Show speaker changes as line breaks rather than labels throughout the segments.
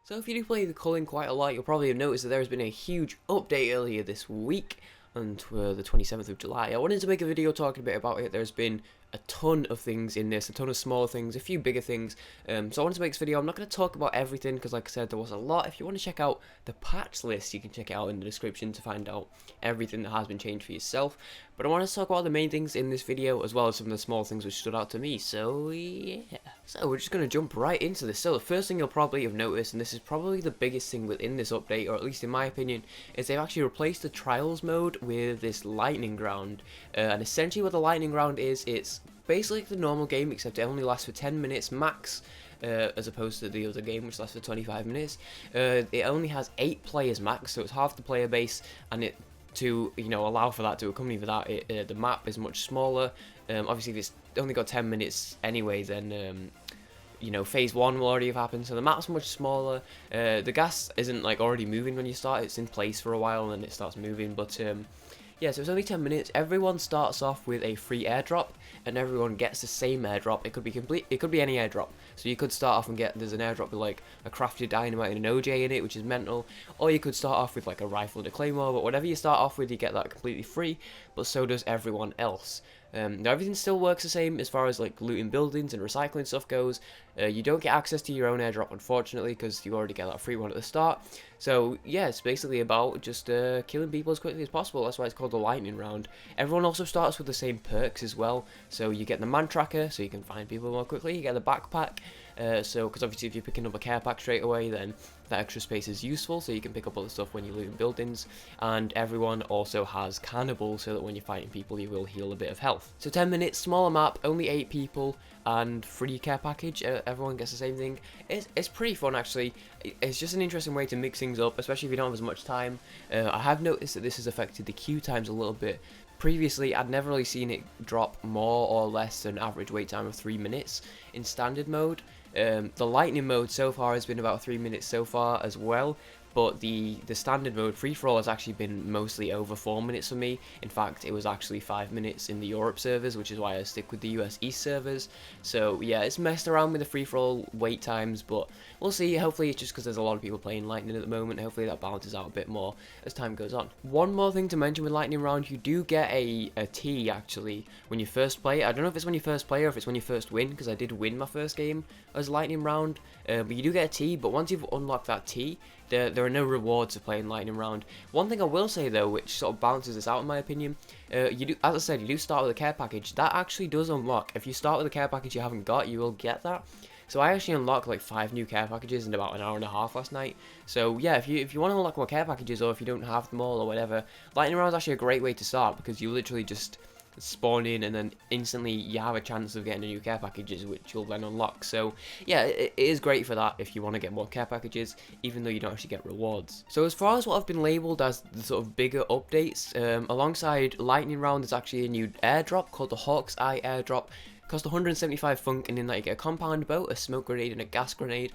So if you do play the Culling quite a lot, you'll probably have noticed that there has been a huge update earlier this week on the 27th of July. I wanted to make a video talking a bit about it. There's been a ton of things in this, a ton of smaller things, a few bigger things. So I wanted to make this video. I'm not going to talk about everything because, like I said, there was a lot. If you want to check out the patch list, you can check it out in the description to find out everything that has been changed for yourself. But I want to talk about the main things in this video, as well as some of the small things which stood out to me. So yeah. So we're just going to jump right into this. So the first thing you'll probably have noticed, and this is probably the biggest thing within this update, or at least in my opinion, is they've actually replaced the Trials mode with this Lightning Round. And essentially what the Lightning Round is, it's basically like the normal game, except it only lasts for 10 minutes max, as opposed to the other game which lasts for 25 minutes. It only has 8 players max, so it's half the player base, and it to allow for that, to accompany for that, the map is much smaller. Obviously if it's only got 10 minutes anyway, then phase 1 will already have happened, so the map's much smaller. The gas isn't like already moving when you start, it's in place for a while and then it starts moving, but yeah, so it's only 10 minutes. Everyone starts off with a free airdrop, and everyone gets the same airdrop. It could be complete, it could be any airdrop. So you could start off and get, there's an airdrop with like a crafted dynamite and an OJ in it, which is mental. Or you could start off with like a rifle and a claymore, but whatever you start off with, you get that completely free, but so does everyone else. Now everything still works the same as far as like looting buildings and recycling stuff goes. You don't get access to your own airdrop, unfortunately, because you already get that free one at the start. So yeah, it's basically about just killing people as quickly as possible. That's why it's called the Lightning Round. Everyone also starts with the same perks as well. So you get the man tracker, so you can find people more quickly. You get the backpack, because obviously if you're picking up a care pack straight away, then that extra space is useful, so you can pick up other stuff when you're looting buildings. And everyone also has Cannibal, so that when you're fighting people, you will heal a bit of health. So 10 minutes, smaller map, only 8 people, and free care package. Everyone gets the same thing. It's pretty fun, actually. It's just an interesting way to mix things up, especially if you don't have as much time. I have noticed that this has affected the queue times a little bit. Previously, I'd never really seen it drop more or less than average wait time of 3 minutes in standard mode. The lightning mode so far has been about 3 minutes so far as well, but the standard mode free-for-all has actually been mostly over 4 minutes for me. In fact, it was actually 5 minutes in the Europe servers, which is why I stick with the US East servers. So yeah, it's messed around with the free-for-all wait times, but we'll see. Hopefully it's just because there's a lot of people playing Lightning at the moment. Hopefully that balances out a bit more as time goes on. One more thing to mention with Lightning Round, you do get a T actually when you first play. I don't know if it's when you first play or if it's when you first win, because I did win my first game as Lightning Round. But you do get a T, but once you've unlocked that T, there are no rewards for playing Lightning Round. One thing I will say though, which sort of balances this out in my opinion, you do, as I said, you do start with a care package. That actually does unlock. If you start with a care package you haven't got, you will get that. So I actually unlocked like 5 new care packages in about an hour and a half last night. So yeah, if you want to unlock more care packages, or if you don't have them all or whatever, Lightning Round is actually a great way to start, because you literally just spawn in and then instantly you have a chance of getting a new care packages, which you'll then unlock. So yeah, it is great for that if you want to get more care packages, even though you don't actually get rewards. So as far as what I've been labelled as the sort of bigger updates, alongside Lightning Round, there's actually a new airdrop called the Hawk's Eye airdrop. Cost 175 func, and in that you get a compound boat, a smoke grenade, and a gas grenade.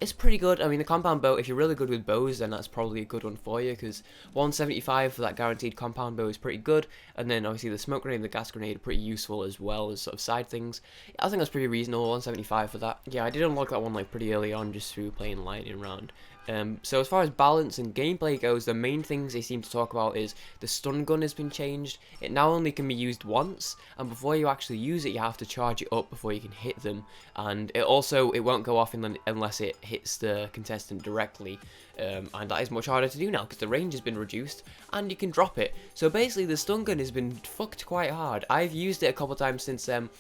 It's pretty good. I mean, the compound bow, if you're really good with bows, then that's probably a good one for you, because 175 for that guaranteed compound bow is pretty good, and then obviously the smoke grenade and the gas grenade are pretty useful as well as sort of side things. I think that's pretty reasonable, 175 for that. Yeah, I did unlock that one like pretty early on just through playing Lightning Round. So as far as balance and gameplay goes, the main things they seem to talk about is the stun gun has been changed. It now only can be used once, and before you actually use it, you have to charge it up before you can hit them. And it won't go off unless it hits the contestant directly. And that is much harder to do now because the range has been reduced and you can drop it. So basically the stun gun has been fucked quite hard. I've used it a couple times since then.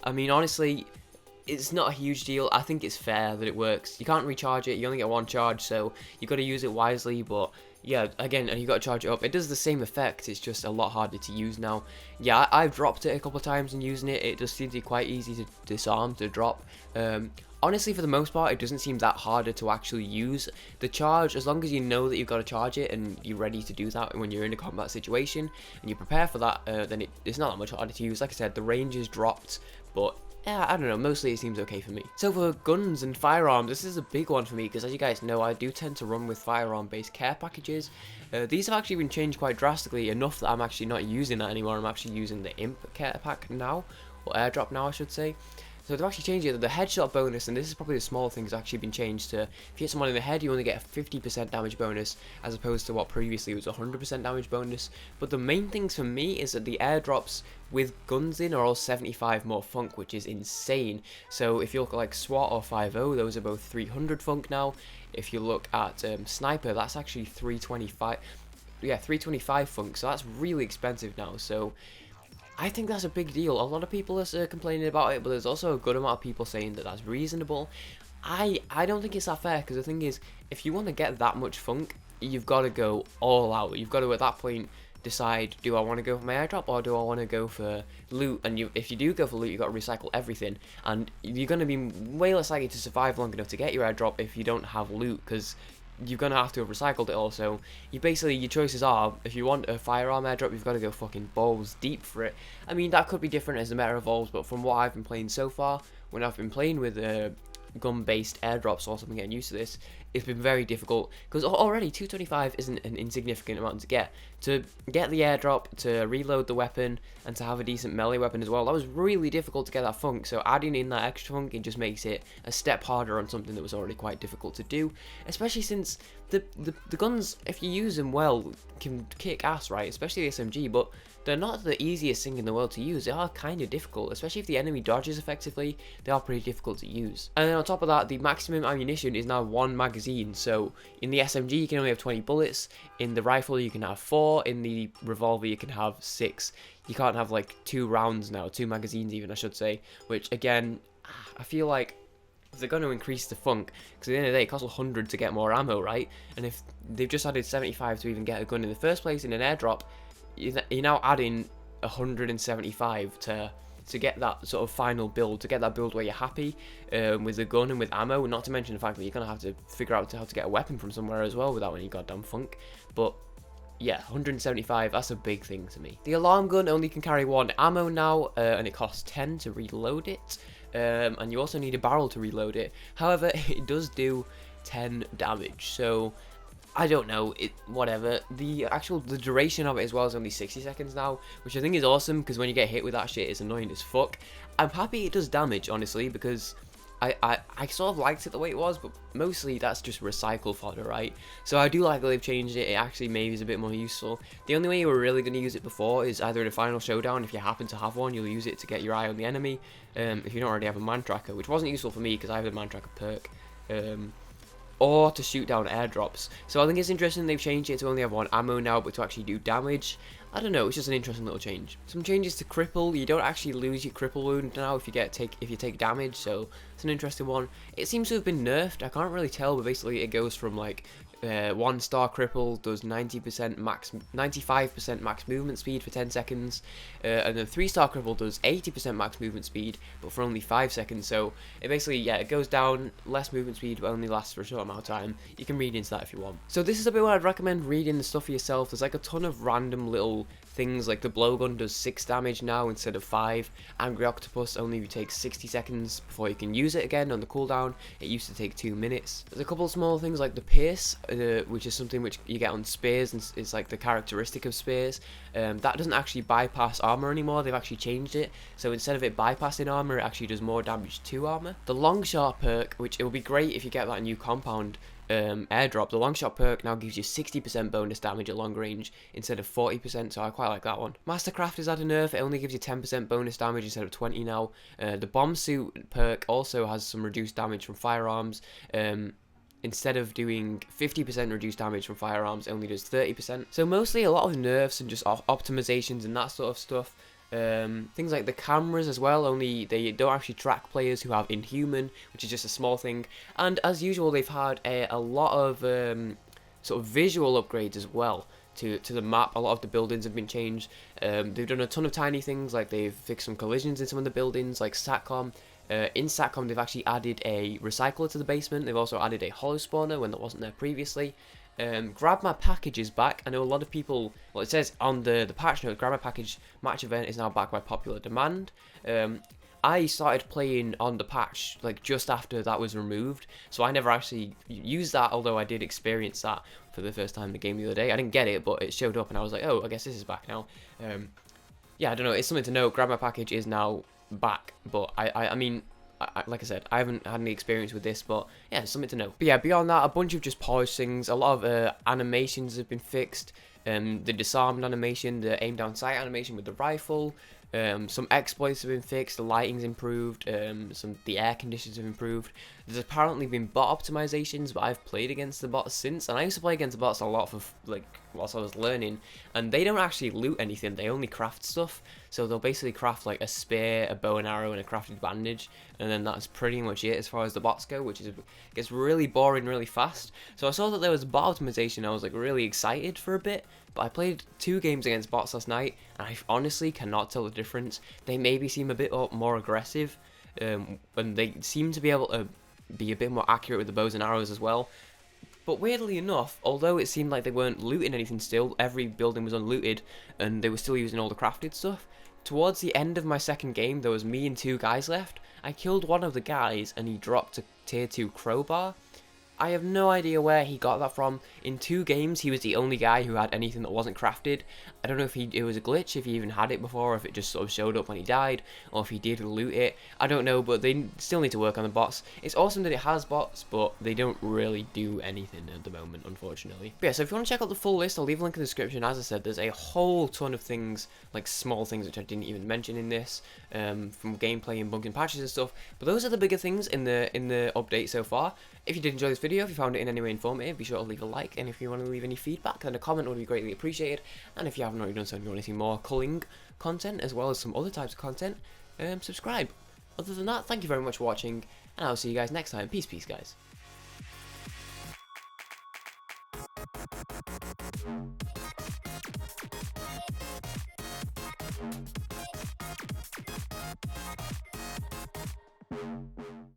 I mean, honestly, it's not a huge deal. I think it's fair that it works. You can't recharge it, you only get one charge, so you got to use it wisely. But yeah, again, and you got to charge it up. It does the same effect, it's just a lot harder to use now. Yeah, I've dropped it a couple of times and using it. It just seems to be quite easy to disarm, to drop. Honestly, for the most part, it doesn't seem that harder to actually use. The charge, as long as you know that you've got to charge it and you're ready to do that when you're in a combat situation and you prepare for that, then it's not that much harder to use. Like I said, the range is dropped, but yeah, I don't know, mostly it seems okay for me. So for guns and firearms, this is a big one for me, because as you guys know, I do tend to run with firearm based care packages. These have actually been changed quite drastically, enough that I'm actually not using that anymore. I'm actually using the imp care pack now, or airdrop now I should say. So they've actually changed it. The headshot bonus, and this is probably the small thing, has actually been changed to, if you hit someone in the head, you only get a 50% damage bonus, as opposed to what previously was a 100% damage bonus. But the main things for me is that the airdrops with guns in are all 75 more func, which is insane. So if you look at like SWAT or 5.0, those are both 300 func now. If you look at Sniper, that's actually 325. Yeah, 325 func, so that's really expensive now. So I think that's a big deal. A lot of people are complaining about it, but there's also a good amount of people saying that that's reasonable. I don't think it's that fair, because the thing is, if you want to get that much func, you've got to go all out. You've got to, at that point, decide, do I want to go for my airdrop, or do I want to go for loot? And if you do go for loot, you've got to recycle everything, and you're going to be way less likely to survive long enough to get your airdrop if you don't have loot, because you're going to have to have recycled it also. You basically, your choices are, if you want a firearm airdrop, you've got to go fucking balls deep for it. I mean, that could be different as the meta evolves, but from what I've been playing so far, when I've been playing with gun-based airdrops or something, getting used to this, it's been very difficult, because already 225 isn't an insignificant amount to get. To get the airdrop, to reload the weapon, and to have a decent melee weapon as well, that was really difficult to get that func, so adding in that extra func, it just makes it a step harder on something that was already quite difficult to do, especially since the guns, if you use them well, can kick ass, right, especially the SMG, but they're not the easiest thing in the world to use. They are kind of difficult, especially if the enemy dodges effectively. They are pretty difficult to use. And then on top of that, the maximum ammunition is now 1 magazine. So in the SMG, you can only have 20 bullets. In the rifle, you can have 4. In the revolver, you can have 6. You can't have like 2 rounds now, 2 magazines even, I should say. Which again, I feel like if they're going to increase the func, because at the end of the day, it costs 100 to get more ammo, right? And if they've just added 75 to even get a gun in the first place in an airdrop, you're now adding 175 to get that sort of final build, to get that build where you're happy with the gun and with ammo, not to mention the fact that you're going to have to figure out how to get a weapon from somewhere as well without any goddamn func. But yeah, 175, that's a big thing to me. The alarm gun only can carry 1 ammo now, and it costs 10 to reload it, and you also need a barrel to reload it. However, it does do 10 damage, so I don't know, whatever. The duration of it as well is only 60 seconds now, which I think is awesome, because when you get hit with that shit, it's annoying as fuck. I'm happy it does damage, honestly, because I sort of liked it the way it was, but mostly that's just recycle fodder, right? So I do like that they've changed it. It actually maybe is a bit more useful. The only way you were really going to use it before is either in a final showdown. If you happen to have one, you'll use it to get your eye on the enemy, if you don't already have a man tracker, which wasn't useful for me because I have a man tracker perk. Or to shoot down airdrops. So I think it's interesting they've changed it to only have 1 ammo now, but to actually do damage. I don't know, it's just an interesting little change. Some changes to cripple. You don't actually lose your cripple wound now if you take damage, so it's an interesting one. It seems to have been nerfed. I can't really tell, but basically it goes from like 1-star cripple does 95% max movement speed for 10 seconds, and then 3-star cripple does 80% max movement speed, but for only 5 seconds. So it basically, yeah, it goes down, less movement speed, but only lasts for a short amount of time. You can read into that if you want. So this is a bit where I'd recommend reading the stuff for yourself. There's like a ton of random little things, like the blowgun does 6 damage now instead of 5. Angry Octopus only takes 60 seconds before you can use it again on the cooldown. It used to take 2 minutes. There's a couple of small things like the Pierce, which is something which you get on spears, and it's like the characteristic of spears. That doesn't actually bypass armor anymore. They've actually changed it, so instead of it bypassing armor, it actually does more damage to armor. The long shot perk, which it will be great if you get that new compound airdrop, the long shot perk now gives you 60% bonus damage at long range instead of 40%, so I quite like that one. Mastercraft is at a nerf. It only gives you 10% bonus damage instead of 20 now. The bomb suit perk also has some reduced damage from firearms. Instead of doing 50% reduced damage from firearms, it only does 30%. So mostly a lot of nerfs and just optimizations and that sort of stuff. Things like the cameras as well, only they don't actually track players who have Inhuman, which is just a small thing. And as usual, they've had a lot of sort of visual upgrades as well to the map. A lot of the buildings have been changed. They've done a ton of tiny things, like they've fixed some collisions in some of the buildings, like SATCOM. In SATCOM, they've actually added a recycler to the basement. They've also added a hollow spawner when that wasn't there previously. Grab My Package is back. I know a lot of people, well, it says on the patch note, Grab My Package match event is now back by popular demand. I started playing on the patch like just after that was removed, so I never actually used that, although I did experience that for the first time in the game the other day. I didn't get it, but it showed up and I was like, oh, I guess this is back now. Yeah, I don't know, it's something to note. Grab My Package is now back, but I mean, like I said, I haven't had any experience with this, but yeah, it's something to know. But yeah, beyond that, a bunch of just polished things. A lot of animations have been fixed. The disarmed animation, the aim down sight animation with the rifle. Some exploits have been fixed, the lighting's improved, the air conditions have improved. There's apparently been bot optimizations, but I've played against the bots since, and I used to play against the bots a lot for whilst I was learning, and they don't actually loot anything, they only craft stuff. So they'll basically craft like a spear, a bow and arrow, and a crafted bandage, and then that's pretty much it as far as the bots go, which gets really boring really fast. So I saw that there was bot optimization, I was like really excited for a bit, but I played 2 games against bots last night, and I honestly cannot tell the difference. They maybe seem a bit more aggressive, and they seem to be able to be a bit more accurate with the bows and arrows as well. But weirdly enough, although it seemed like they weren't looting anything still, every building was unlooted, and they were still using all the crafted stuff, towards the end of my second game, there was me and 2 guys left. I killed one of the guys, and he dropped a tier 2 crowbar. I have no idea where he got that from. In 2 games, he was the only guy who had anything that wasn't crafted. I don't know if it was a glitch, if he even had it before, or if it just sort of showed up when he died, or if he did loot it. I don't know, but they still need to work on the bots. It's awesome that it has bots, but they don't really do anything at the moment, unfortunately. But yeah, so if you want to check out the full list, I'll leave a link in the description. As I said, there's a whole ton of things, like small things which I didn't even mention in this, from gameplay and bugs and patches and stuff. But those are the bigger things in the update so far. If you did enjoy this video, if you found it in any way informative, be sure to leave a like, and if you want to leave any feedback, then a comment would be greatly appreciated. And if you haven't already done so and you want to see more Culling content, as well as some other types of content, subscribe. Other than that, thank you very much for watching, and I'll see you guys next time. Peace, guys.